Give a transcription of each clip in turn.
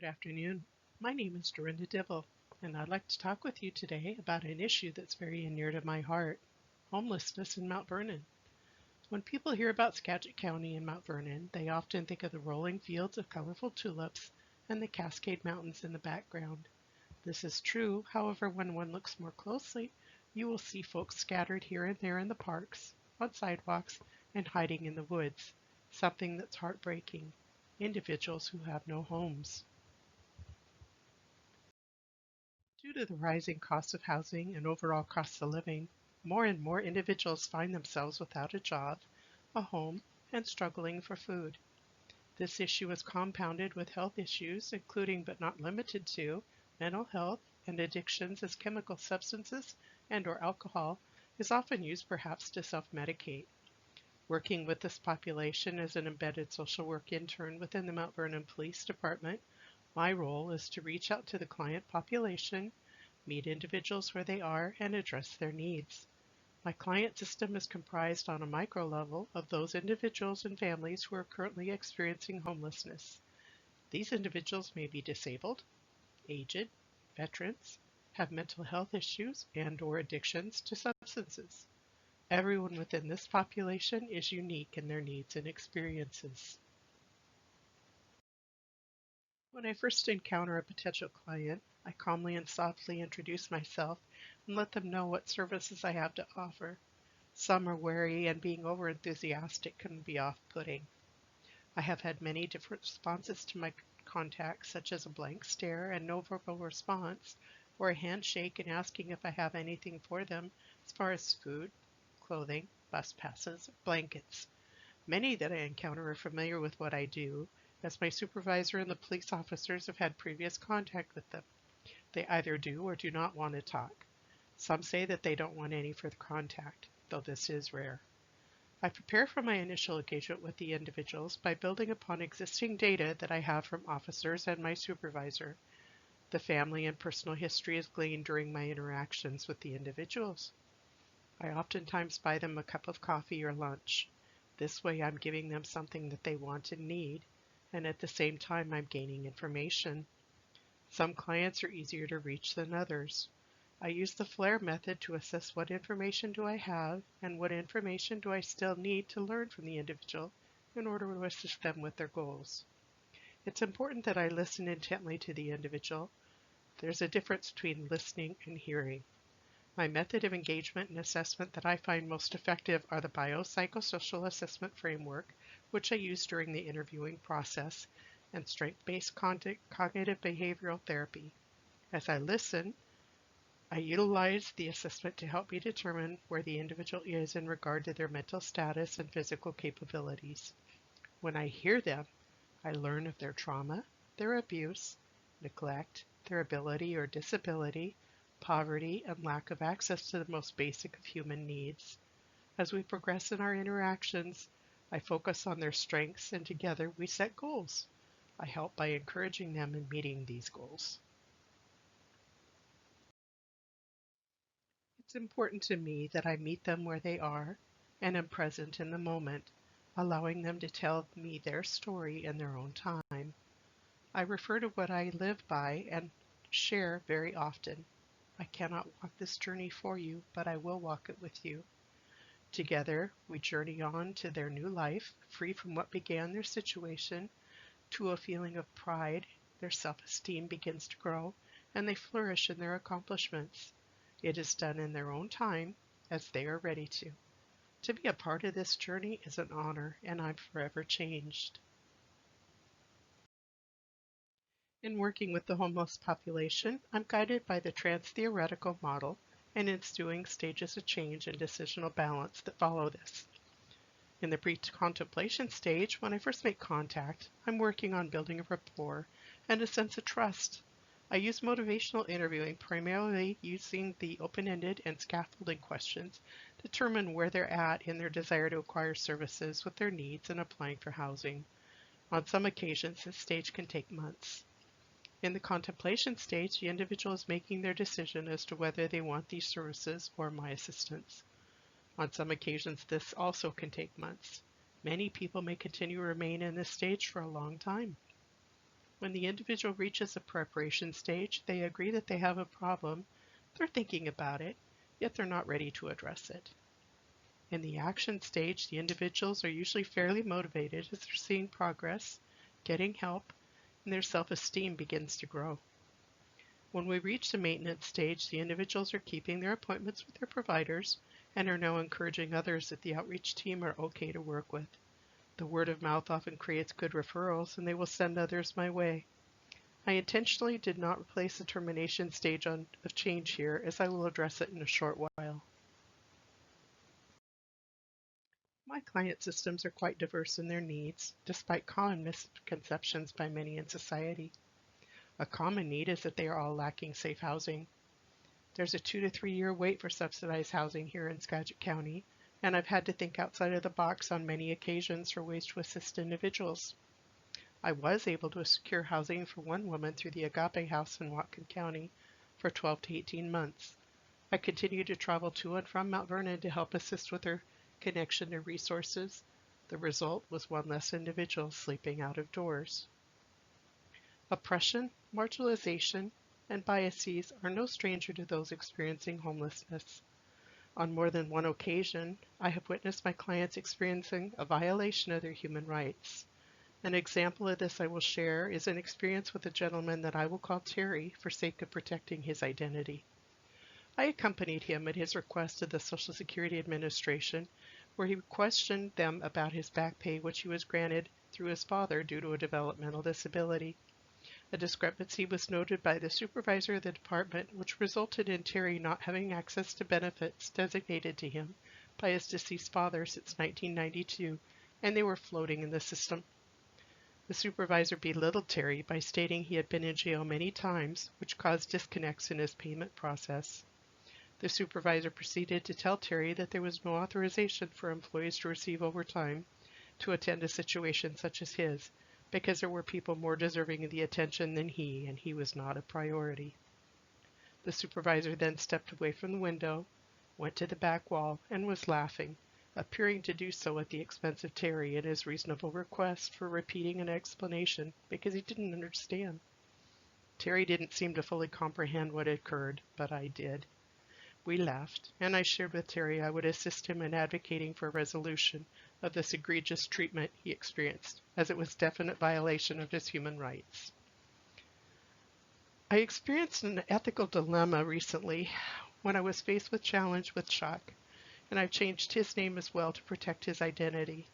Good afternoon. My name is Dorinda Divil, and I'd like to talk with you today about an issue that's very near to my heart, homelessness in Mount Vernon. When people hear about Skagit County and Mount Vernon, they often think of the rolling fields of colorful tulips and the Cascade Mountains in the background. This is true, however, when one looks more closely, you will see folks scattered here and there in the parks, on sidewalks, and hiding in the woods, something that's heartbreaking, individuals who have no homes. Due to the rising cost of housing and overall cost of living, more and more individuals find themselves without a job, a home, and struggling for food. This issue is compounded with health issues, including but not limited to mental health and addictions, as chemical substances and/or alcohol is often used perhaps to self-medicate. Working with this population as an embedded social work intern within the Mount Vernon Police Department, my role is to reach out to the client population, meet individuals where they are, and address their needs. My client system is comprised on a micro level of those individuals and families who are currently experiencing homelessness. These individuals may be disabled, aged, veterans, have mental health issues and/or addictions to substances. Everyone within this population is unique in their needs and experiences. When I first encounter a potential client, I calmly and softly introduce myself and let them know what services I have to offer. Some are wary, and being overenthusiastic can be off-putting. I have had many different responses to my contacts, such as a blank stare and no verbal response, or a handshake and asking if I have anything for them as far as food, clothing, bus passes, blankets. Many that I encounter are familiar with what I do, as my supervisor and the police officers have had previous contact with them. They either do or do not want to talk. Some say that they don't want any further contact, though this is rare. I prepare for my initial engagement with the individuals by building upon existing data that I have from officers and my supervisor. The family and personal history is gleaned during my interactions with the individuals. I oftentimes buy them a cup of coffee or lunch. This way I'm giving them something that they want and need, and at the same time I'm gaining information. Some clients are easier to reach than others. I use the FLARE method to assess what information do I have and what information do I still need to learn from the individual in order to assist them with their goals. It's important that I listen intently to the individual. There's a difference between listening and hearing. My method of engagement and assessment that I find most effective are the biopsychosocial assessment framework, which I use during the interviewing process, and strength-based cognitive behavioral therapy. As I listen, I utilize the assessment to help me determine where the individual is in regard to their mental status and physical capabilities. When I hear them, I learn of their trauma, their abuse, neglect, their ability or disability, poverty, and lack of access to the most basic of human needs. As we progress in our interactions, I focus on their strengths, and together we set goals. I help by encouraging them in meeting these goals. It's important to me that I meet them where they are and am present in the moment, allowing them to tell me their story in their own time. I refer to what I live by and share very often. I cannot walk this journey for you, but I will walk it with you. Together, we journey on to their new life, free from what began their situation, to a feeling of pride. Their self-esteem begins to grow, and they flourish in their accomplishments. It is done in their own time, as they are ready to. To be a part of this journey is an honor, and I'm forever changed. In working with the homeless population, I'm guided by the trans-theoretical model and ensuing stages of change and decisional balance that follow this. In the pre-contemplation stage, when I first make contact, I'm working on building a rapport and a sense of trust. I use motivational interviewing, primarily using the open-ended and scaffolding questions to determine where they're at in their desire to acquire services with their needs and applying for housing. On some occasions, this stage can take months. In the contemplation stage, the individual is making their decision as to whether they want these services or my assistance. On some occasions, this also can take months. Many people may continue to remain in this stage for a long time. When the individual reaches the preparation stage, they agree that they have a problem, they're thinking about it, yet they're not ready to address it. In the action stage, the individuals are usually fairly motivated as they're seeing progress, getting help, and their self-esteem begins to grow. When we reach the maintenance stage, the individuals are keeping their appointments with their providers and are now encouraging others that the outreach team are okay to work with. The word of mouth often creates good referrals, and they will send others my way. I intentionally did not replace the termination stage of change here, as I will address it in a short while. My client systems are quite diverse in their needs, despite common misconceptions by many in society. A common need is that they are all lacking safe housing. There's a 2 to 3 year wait for subsidized housing here in Skagit County, and I've had to think outside of the box on many occasions for ways to assist individuals. I was able to secure housing for one woman through the Agape House in Whatcom County for 12 to 18 months. I continue to travel to and from Mount Vernon to help assist with her connection to resources. The result was one less individual sleeping out of doors. Oppression, marginalization, and biases are no stranger to those experiencing homelessness. On more than one occasion, I have witnessed my clients experiencing a violation of their human rights. An example of this I will share is an experience with a gentleman that I will call Terry for sake of protecting his identity. I accompanied him at his request to the Social Security Administration, where he questioned them about his back pay, which he was granted through his father due to a developmental disability. A discrepancy was noted by the supervisor of the department, which resulted in Terry not having access to benefits designated to him by his deceased father since 1992, and they were floating in the system. The supervisor belittled Terry by stating he had been in jail many times, which caused disconnects in his payment process. The supervisor proceeded to tell Terry that there was no authorization for employees to receive overtime to attend a situation such as his, because there were people more deserving of the attention than he, and he was not a priority. The supervisor then stepped away from the window, went to the back wall, and was laughing, appearing to do so at the expense of Terry in his reasonable request for repeating an explanation because he didn't understand. Terry didn't seem to fully comprehend what had occurred, but I did. We laughed, and I shared with Terry I would assist him in advocating for a resolution of this egregious treatment he experienced, as it was a definite violation of his human rights. I experienced an ethical dilemma recently when I was faced with challenge with Chuck, and I've changed his name as well to protect his identity.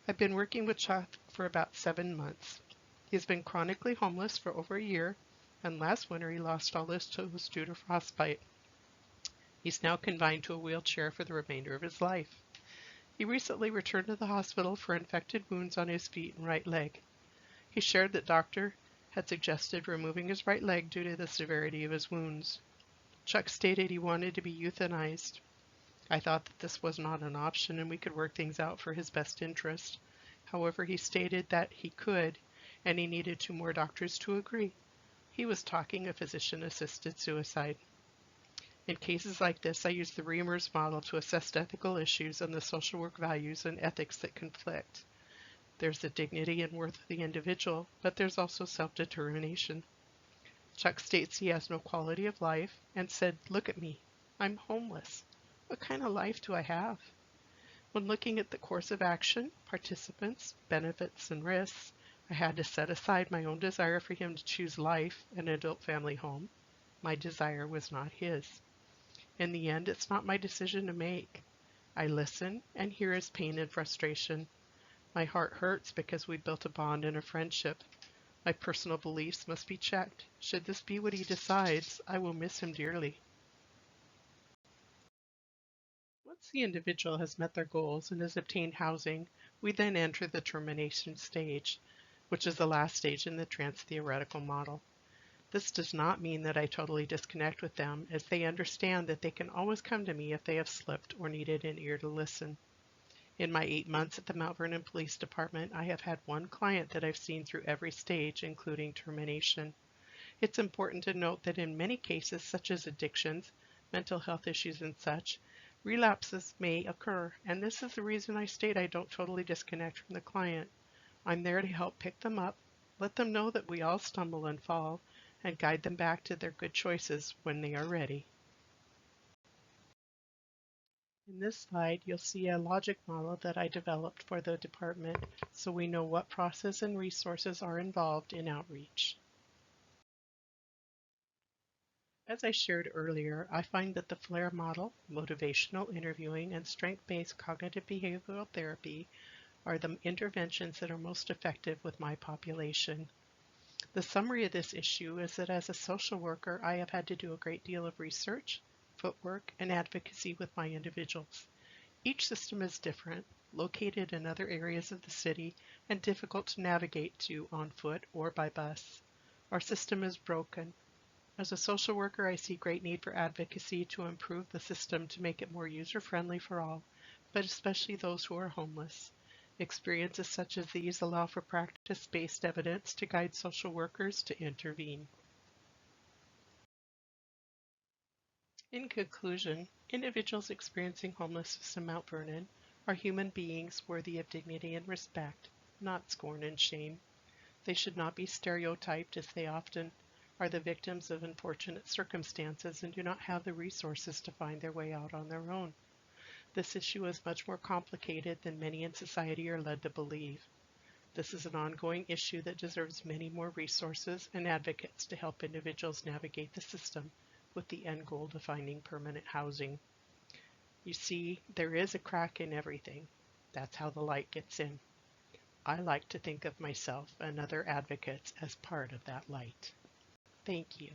I've been working with Chuck for about 7 months. He's been chronically homeless for over a year, and last winter he lost all his toes due to frostbite. He's now confined to a wheelchair for the remainder of his life. He recently returned to the hospital for infected wounds on his feet and right leg. He shared that doctor had suggested removing his right leg due to the severity of his wounds. Chuck stated he wanted to be euthanized. I thought that this was not an option and we could work things out for his best interest. However, he stated that he could, and he needed 2 more doctors to agree. He was talking of physician-assisted suicide. In cases like this, I use the Reimers model to assess ethical issues and the social work values and ethics that conflict. There's the dignity and worth of the individual, but there's also self-determination. Chuck states he has no quality of life and said, "Look at me. I'm homeless. What kind of life do I have?" When looking at the course of action, participants, benefits, and risks, I had to set aside my own desire for him to choose life in an adult family home. My desire was not his. In the end, it's not my decision to make. I listen and hear his pain and frustration. My heart hurts because we built a bond and a friendship. My personal beliefs must be checked. Should this be what he decides, I will miss him dearly. Once the individual has met their goals and has obtained housing, we then enter the termination stage, which is the last stage in the trans-theoretical model. This does not mean that I totally disconnect with them, as they understand that they can always come to me if they have slipped or needed an ear to listen. In my 8 months at the Mount Vernon Police Department, I have had one client that I've seen through every stage, including termination. It's important to note that in many cases, such as addictions, mental health issues, and such, relapses may occur, and this is the reason I state I don't totally disconnect from the client. I'm there to help pick them up, Let them know that we all stumble and fall, and guide them back to their good choices when they are ready. In this slide, you'll see a logic model that I developed for the department so we know what process and resources are involved in outreach. As I shared earlier, I find that the FLAIR model, motivational interviewing, and strength-based cognitive behavioral therapy are the interventions that are most effective with my population. The summary of this issue is that as a social worker, I have had to do a great deal of research, footwork, and advocacy with my individuals. Each system is different, located in other areas of the city, and difficult to navigate to on foot or by bus. Our system is broken. As a social worker, I see great need for advocacy to improve the system to make it more user-friendly for all, but especially those who are homeless. Experiences such as these allow for practice-based evidence to guide social workers to intervene. In conclusion, individuals experiencing homelessness in Mount Vernon are human beings worthy of dignity and respect, not scorn and shame. They should not be stereotyped, as they often are the victims of unfortunate circumstances and do not have the resources to find their way out on their own. This issue is much more complicated than many in society are led to believe. This is an ongoing issue that deserves many more resources and advocates to help individuals navigate the system with the end goal of finding permanent housing. You see, there is a crack in everything. That's how the light gets in. I like to think of myself and other advocates as part of that light. Thank you.